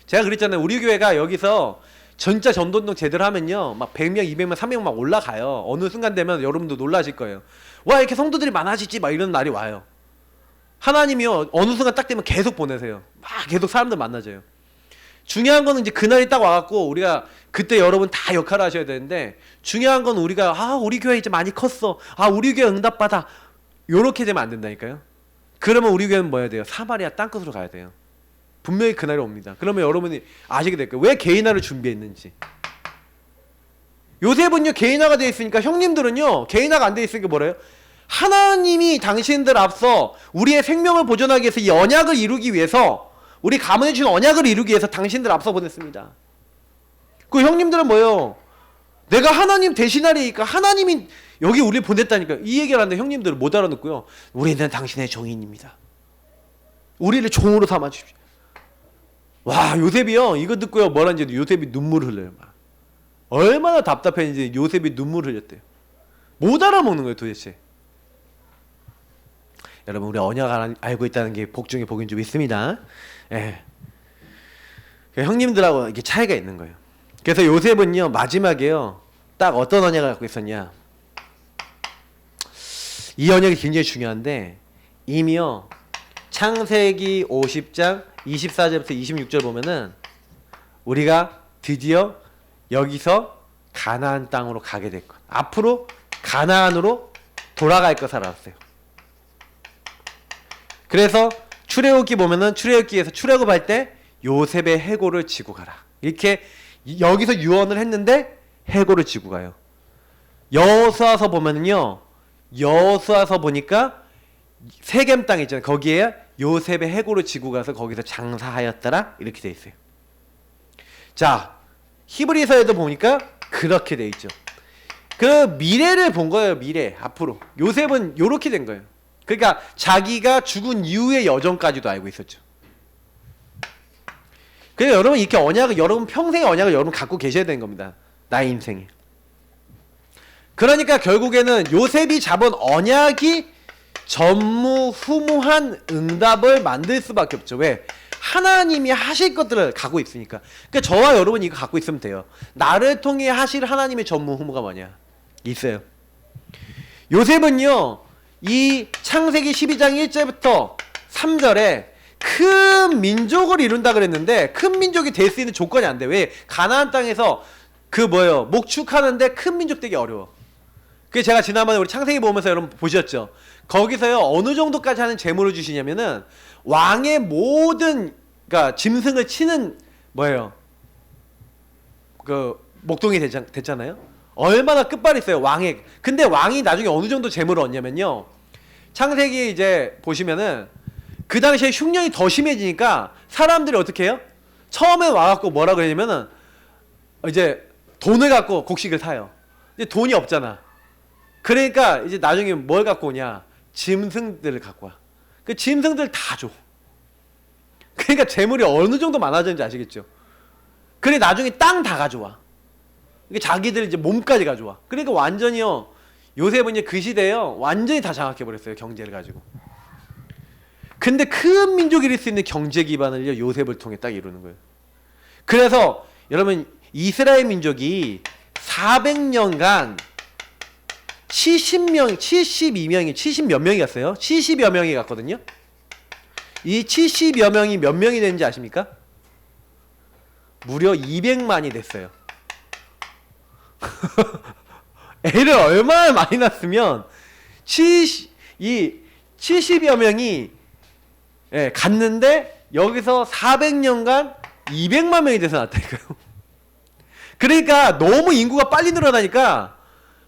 제가 그랬잖아요. 우리 교회가 여기서 진짜 전도운동 제대로 하면요, 막 100명, 200명, 300명 막 올라가요. 어느 순간 되면 여러분도 놀라실 거예요. 와, 이렇게 성도들이 많아지지? 막 이런 날이 와요. 하나님이요, 어느 순간 딱 되면 계속 보내세요. 막 계속 사람들 만나져요. 중요한 거는 이제 그날이 딱 와갖고 우리가 그때 여러분 다 역할을 하셔야 되는데, 중요한 건 우리가 우리 교회 이제 많이 컸어, 우리 교회 응답받아, 요렇게 되면 안 된다니까요. 그러면 우리 교회는 뭐 해야 돼요? 사마리아 땅끝으로 가야 돼요. 분명히 그날이 옵니다. 그러면 여러분이 아시게 될 거예요. 왜 개인화를 준비했는지. 요셉은요 개인화가 되어 있으니까, 형님들은요 개인화가 안 되어 있으니까 뭐래요? 하나님이 당신들 앞서 우리의 생명을 보존하기 위해서 이 언약을 이루기 위해서, 우리 가문에 주는 언약을 이루기 위해서 당신들 앞서 보냈습니다. 그 형님들은 뭐예요? 내가 하나님 대신하리니까 하나님이 여기 우리를 보냈다니까. 이 얘기를 하는데 형님들은 못 알아듣고요, 우리는 당신의 종인입니다. 우리를 종으로 삼아 주십시오. 와, 요셉이요 이거 듣고요 뭐라는지 요셉이 눈물 흘려요. 막 얼마나 답답했는지 요셉이 눈물 흘렸대요. 못 알아먹는 거예요 도대체. 여러분, 우리 언약 알고 있다는 게 복 중에 복인 줄 믿습니다. 예. 형님들하고 이게 차이가 있는 거예요. 그래서 요셉은요 마지막에요 딱 어떤 언약을 갖고 있었냐, 이 언약이 굉장히 중요한데, 이미요 창세기 50장 24절부터 26절 보면은 우리가 드디어 여기서 가나안 땅으로 가게 될 것, 앞으로 가나안으로 돌아갈 것 알았어요. 그래서 출애굽기 보면은 출애굽기에서 출애굽할 때 요셉의 해골을 지고 가라, 이렇게 여기서 유언을 했는데 해골을 지고 가요. 여호수아서 보면은요, 여호수아서 보니까 세겜 땅 있잖아요. 거기에 요셉의 해골을 지고 가서 거기서 장사하였더라, 이렇게 돼 있어요. 자, 히브리서에도 보니까 그렇게 돼 있죠. 그 미래를 본 거예요. 미래, 앞으로. 요셉은 요렇게 된 거예요. 그러니까 자기가 죽은 이후의 여정까지도 알고 있었죠. 그래서 여러분 이렇게 언약을, 여러분 평생의 언약을 여러분 갖고 계셔야 되는 겁니다. 나의 인생에. 그러니까 결국에는 요셉이 잡은 언약이 전무후무한 응답을 만들 수밖에 없죠. 왜? 하나님이 하실 것들을 갖고 있으니까. 그러니까 저와 여러분이 이거 갖고 있으면 돼요. 나를 통해 하실 하나님의 전무후무가 뭐냐? 있어요. 요셉은요, 이 창세기 12장 1절부터 3절에 큰 민족을 이룬다 그랬는데 큰 민족이 될 수 있는 조건이 안 돼. 왜? 가나안 땅에서 목축하는데 큰 민족 되기 어려워. 그게 제가 지난번에 우리 창세기 보면서 여러분 보셨죠? 거기서요, 어느 정도까지 하는 재물을 주시냐면은 왕의 모든, 그러니까 짐승을 치는 목동이 됐잖아요. 얼마나 끝발이 있어요, 왕의. 근데 왕이 나중에 어느 정도 재물을 얻냐면요, 창세기 이제 보시면은 그 당시에 흉년이 더 심해지니까 사람들이 어떻게 해요? 처음에 와갖고 뭐라 그러냐면은 이제 돈을 갖고 곡식을 사요. 근데 돈이 없잖아. 그러니까 이제 나중에 뭘 갖고 오냐? 짐승들을 갖고 와. 그 짐승들 다 줘. 그러니까 재물이 어느 정도 많아졌는지 아시겠죠? 그래 나중에 땅 다 가져와. 이게 자기들 이제 몸까지 가져와. 그러니까 완전히요, 요셉은 이제 그 시대에요, 완전히 다 장악해버렸어요, 경제를 가지고. 근데 큰 민족이 이룰 수 있는 경제 기반을요, 요셉을 통해 딱 이루는 거예요. 그래서 여러분, 이스라엘 민족이 400년간 70몇 명이 갔어요? 70여 명이 갔거든요? 이 70여 명이 몇 명이 되는지 아십니까? 무려 200만이 됐어요. 애를 얼마나 많이 낳았으면 이 70여 명이 갔는데 여기서 400년간 200만 명이 돼서 났다니까요. 그러니까 너무 인구가 빨리 늘어나니까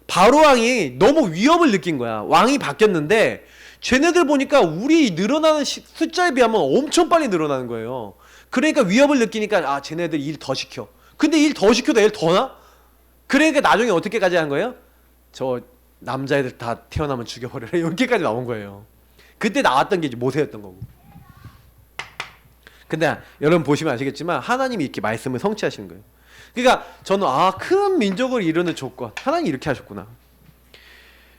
바로 왕이 너무 위협을 느낀 거야. 왕이 바뀌었는데 쟤네들 보니까 우리 늘어나는 숫자에 비하면 엄청 빨리 늘어나는 거예요. 그러니까 위협을 느끼니까 쟤네들 일 더 시켜. 근데 일 더 시켜도 일 더 나? 그러니까 나중에 어떻게까지 한 거예요? 저 남자애들 다 태어나면 죽여버려라, 이렇게까지 나온 거예요. 그때 나왔던 게 이제 모세였던 거고. 근데 여러분 보시면 아시겠지만 하나님이 이렇게 말씀을 성취하시는 거예요. 그러니까 저는 큰 민족을 이루는 조건, 하나님이 이렇게 하셨구나.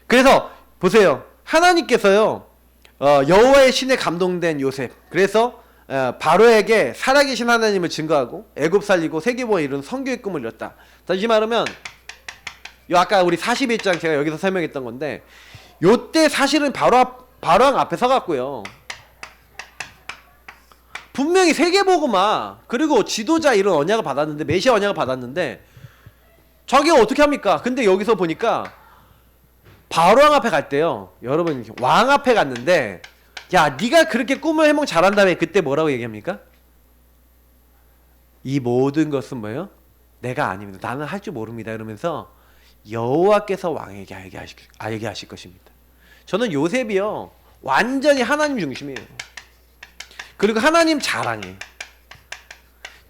그래서 보세요, 하나님께서요, 여호와의 신에 감동된 요셉, 그래서 바로에게 살아계신 하나님을 증거하고 애굽 살리고 세계보에 이룬 선교의 꿈을 이뤘다. 다시 말하면 아까 우리 41장 제가 여기서 설명했던 건데, 요때 사실은 바로왕 앞에 서갖고요, 분명히 세계보고마 그리고 지도자 이런 언약을 받았는데, 메시아 언약을 받았는데 자기가 어떻게 합니까? 근데 여기서 보니까 바로왕 앞에 갈 때요, 여러분 왕 앞에 갔는데, 야 네가 그렇게 꿈을 해몽 잘한다며, 그때 뭐라고 얘기합니까? 이 모든 것은 뭐예요? 내가 아닙니다. 나는 할 줄 모릅니다. 이러면서 여호와께서 왕에게 알게 하실 것입니다. 저는 요셉이요, 완전히 하나님 중심이에요. 그리고 하나님 자랑해.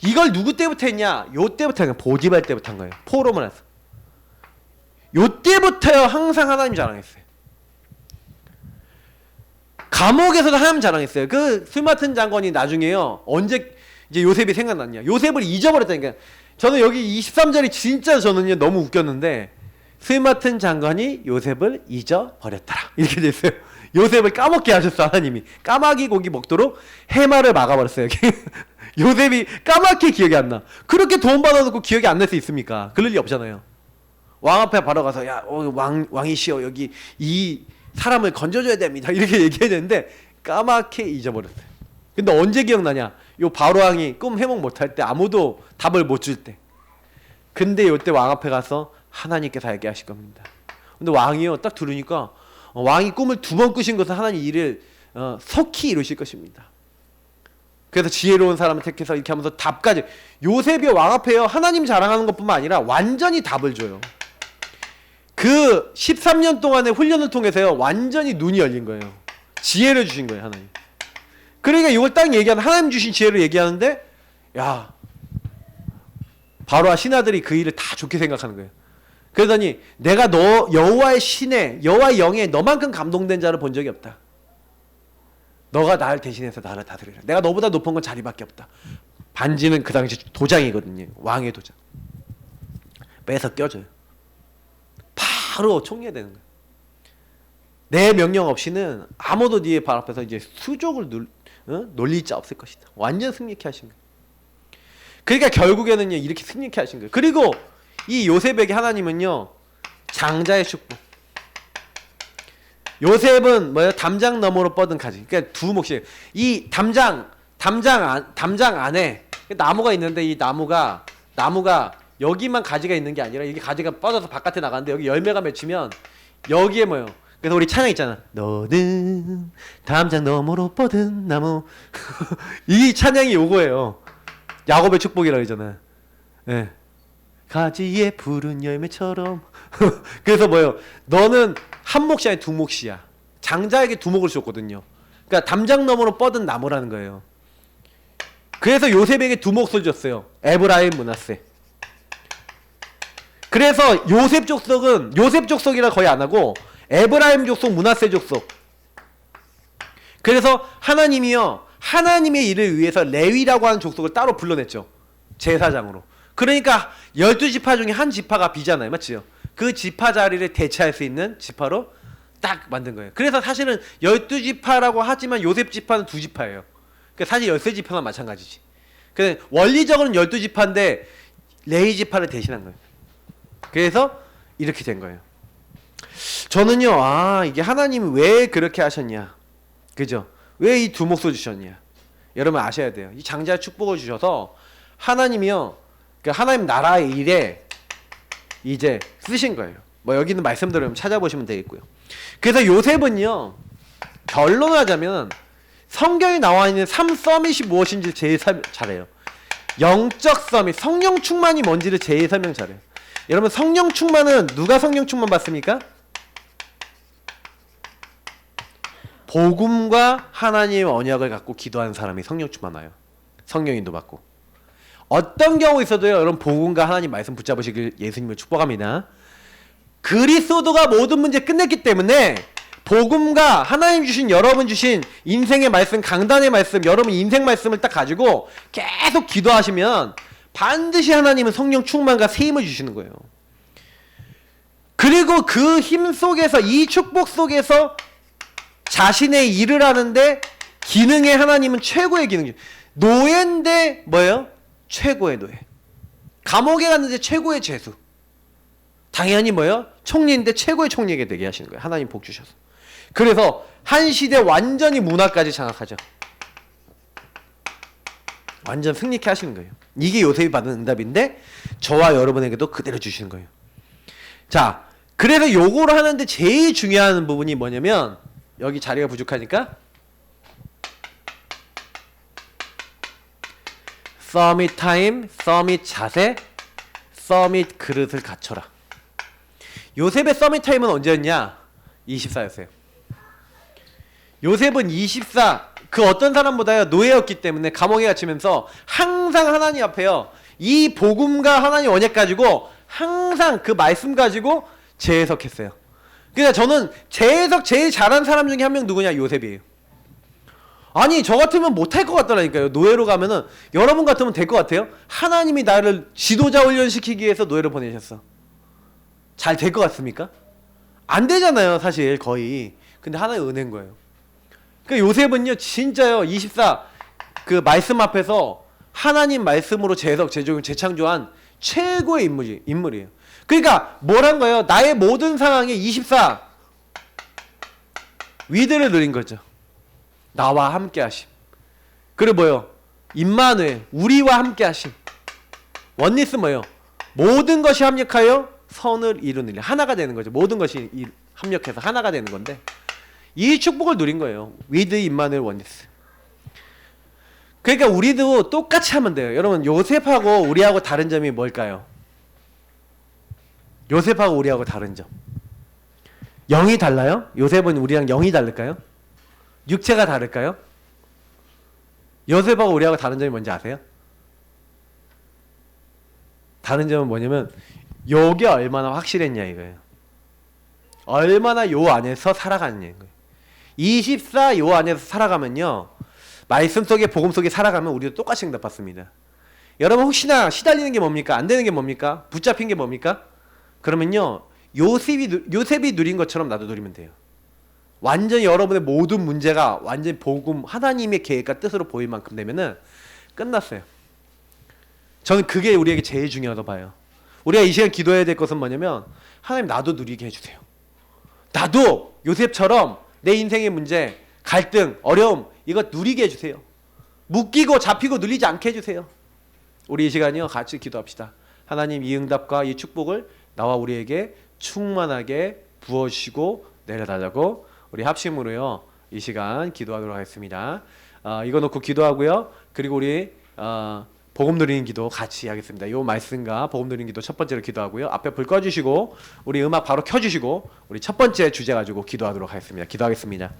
이걸 누구 때부터 했냐? 요 때부터 한 거예요. 보디발 때부터 한 거예요. 포로만 해서. 요 때부터요, 항상 하나님 자랑했어요. 감옥에서도 하나님 자랑했어요. 그 술 맡은 장관이 나중에요, 언제 이제 요셉이 생각났냐? 요셉을 잊어버렸다니까. 저는 여기 23절이 진짜 저는요 너무 웃겼는데, 술 맡은 장관이 요셉을 잊어버렸더라, 이렇게 됐어요. 요셉을 까먹게 하셨어, 하나님이. 까마귀 고기 먹도록 해마를 막아버렸어요. 요셉이 까맣게 기억이 안 나. 그렇게 돈 받아놓고 기억이 안 날 수 있습니까? 그럴 리 없잖아요. 왕 앞에 바로 가서, 야, 왕이시여, 여기 이 사람을 건져줘야 됩니다, 이렇게 얘기해야 되는데 까맣게 잊어버렸어요. 근데 언제 기억나냐? 요 바로왕이 꿈 해몽 못할 때, 아무도 답을 못 줄 때. 근데 요때 왕 앞에 가서 하나님께서 알게 하실 겁니다. 근데 왕이요, 딱 들으니까 왕이 꿈을 2번 꾸신 것은 하나님 일을 속히 이루실 것입니다. 그래서 지혜로운 사람을 택해서 이렇게 하면서 답까지. 요셉이 왕 앞에요, 하나님 자랑하는 것뿐만 아니라 완전히 답을 줘요. 그 13년 동안의 훈련을 통해서요, 완전히 눈이 열린 거예요. 지혜를 주신 거예요, 하나님. 그러니까 이걸 딱 얘기하는, 하나님 주신 지혜를 얘기하는데, 야, 바로와 신하들이 그 일을 다 좋게 생각하는 거예요. 그러더니 내가 너 여호와의 신에, 여호와의 영에 너만큼 감동된 자를 본 적이 없다. 너가 나를 대신해서 나를 다스리라. 내가 너보다 높은 건 자리밖에 없다. 반지는 그 당시 도장이거든요. 왕의 도장. 빼서 껴줘요. 바로 총리가 되는 거예요. 내 명령 없이는 아무도 네 발 앞에서 이제 수족을 놀릴 자 없을 것이다. 완전 승리케 하신 거예요. 그러니까 결국에는요 이렇게 승리케 하신 거예요. 그리고 이 요셉에게 하나님은요 장자의 축복. 요셉은 뭐예요? 담장 너머로 뻗은 가지. 그러니까 두 몫이에요. 이 담장 안에 나무가 있는데 이 나무가 여기만 가지가 있는 게 아니라 이게 가지가 뻗어서 바깥에 나가는데 여기 열매가 맺히면 여기에 뭐예요? 그래서 우리 찬양 있잖아. 너는 담장 너머로 뻗은 나무. 이 찬양이 요거예요. 야곱의 축복이라 그러잖아. 예. 가지에 푸른 열매처럼. 그래서 뭐예요? 너는 한 몫이 아니라 두 몫이야. 장자에게 두 몫을 줬거든요. 그러니까 담장 너머로 뻗은 나무라는 거예요. 그래서 요셉에게 두 몫을 줬어요. 에브라임, 므낫세. 그래서 요셉 족속이라 거의 안 하고 에브라임 족속, 므낫세 족속. 그래서 하나님이요 하나님의 일을 위해서 레위라고 하는 족속을 따로 불러냈죠. 제사장으로. 그러니까 12지파 중에 한 지파가 비잖아요. 맞지요? 그 지파 자리를 대체할 수 있는 지파로 딱 만든 거예요. 그래서 사실은 12지파라고 하지만 요셉 지파는 2지파예요. 그러니까 사실 13지파나 마찬가지지. 원리적으로는 12지파인데 레위 지파를 대신한 거예요. 그래서 이렇게 된 거예요. 저는요 이게 하나님이 왜 그렇게 하셨냐, 그죠? 왜 이 두 몫을 주셨냐, 여러분 아셔야 돼요. 이 장자의 축복을 주셔서 하나님이요 하나님 나라의 일에 이제 쓰신 거예요. 뭐 여기는 말씀대로 찾아보시면 되겠고요. 그래서 요셉은요 결론을 하자면 성경에 나와 있는 3서밋이 무엇인지 제일 잘해요. 영적 서밋, 성령 충만이 뭔지를 제일 설명 잘해요. 여러분 성령 충만은 누가 성령 충만 받습니까? 복음과 하나님의 언약을 갖고 기도하는 사람이 성령 충만 와요. 성령 인도 받고. 어떤 경우 있어도요 여러분 복음과 하나님 말씀 붙잡으시길 예수님을 축복합니다. 그리스도가 모든 문제 끝냈기 때문에 복음과 하나님 주신 여러분 주신 인생의 말씀, 강단의 말씀, 여러분 인생 말씀을 딱 가지고 계속 기도하시면 반드시 하나님은 성령 충만과 세임을 주시는 거예요. 그리고 그 힘 속에서 이 축복 속에서 자신의 일을 하는데 기능의 하나님은 최고의 기능. 노예인데 뭐예요? 최고의 노예. 감옥에 갔는데 최고의 죄수. 당연히 뭐예요? 총리인데 최고의 총리에게 되게 하시는 거예요. 하나님 복 주셔서. 그래서 한 시대 완전히 문화까지 장악하죠. 완전 승리케 하시는 거예요. 이게 요셉이 받은 응답인데 저와 여러분에게도 그대로 주시는 거예요. 자, 그래서 요거를 하는데 제일 중요한 부분이 뭐냐면 여기 자리가 부족하니까 서밋 타임, 서밋 자세, 서밋 그릇을 갖춰라. 요셉의 서밋 타임은 언제였냐? 24였어요. 요셉은 24, 그 어떤 사람보다요 노예였기 때문에 감옥에 갇히면서 항상 하나님 앞에요 이 복음과 하나님 언약 가지고 항상 그 말씀 가지고 재해석했어요. 그러니까 저는 재해석 제일 잘한 사람 중에 한 명 누구냐? 요셉이에요. 아니 저 같으면 못할 것 같더라니까요. 노예로 가면은. 여러분 같으면 될 것 같아요? 하나님이 나를 지도자 훈련시키기 위해서 노예로 보내셨어. 잘 될 것 같습니까? 안 되잖아요 사실 거의. 근데 하나의 은혜인 거예요. 그러니까 요셉은요 진짜요 24 그 말씀 앞에서 하나님 말씀으로 재해석, 재조금, 재창조한 최고의 인물이에요. 그러니까 뭐란 거예요? 나의 모든 상황에 24 위드를 누린 거죠. 나와 함께 하심. 그리고 뭐요? 임마누엘, 우리와 함께 하심. 원리스 뭐예요? 모든 것이 합력하여 선을 이루느니 하나가 되는 거죠. 모든 것이 합력해서 하나가 되는 건데 이 축복을 누린 거예요. 위드 임마누엘 원리스. 그러니까 우리도 똑같이 하면 돼요. 여러분 요셉하고 우리하고 다른 점이 뭘까요? 요셉하고 우리하고 다른 점. 영이 달라요? 요셉은 우리랑 영이 다를까요? 육체가 다를까요? 요셉하고 우리하고 다른 점이 뭔지 아세요? 다른 점은 뭐냐면 요게 얼마나 확실했냐 이거예요. 얼마나 요 안에서 살아가느냐인 거예요. 24 요 안에서 살아가면요 말씀 속에 복음 속에 살아가면 우리도 똑같이 응답 받습니다. 여러분 혹시나 시달리는 게 뭡니까? 안 되는 게 뭡니까? 붙잡힌 게 뭡니까? 그러면요 요셉이 누린 것처럼 나도 누리면 돼요. 완전히 여러분의 모든 문제가 완전히 복음 하나님의 계획과 뜻으로 보일 만큼 되면은 끝났어요. 저는 그게 우리에게 제일 중요하다고 봐요. 우리가 이 시간 기도해야 될 것은 뭐냐면 하나님 나도 누리게 해주세요. 나도 요셉처럼 내 인생의 문제, 갈등, 어려움 이거 누리게 해주세요. 묶이고 잡히고 눌리지 않게 해주세요. 우리 이 시간이요 같이 기도합시다. 하나님 이 응답과 이 축복을 나와 우리에게 충만하게 부어주시고 내려달라고 우리 합심으로요 이 시간 기도하도록 하겠습니다. 이거 놓고 기도하고요. 그리고 우리 복음 누리는 기도 같이 하겠습니다. 이 말씀과 복음 누리는 기도 첫 번째로 기도하고요. 앞에 불 꺼주시고 우리 음악 바로 켜주시고 우리 첫 번째 주제 가지고 기도하도록 하겠습니다. 기도하겠습니다.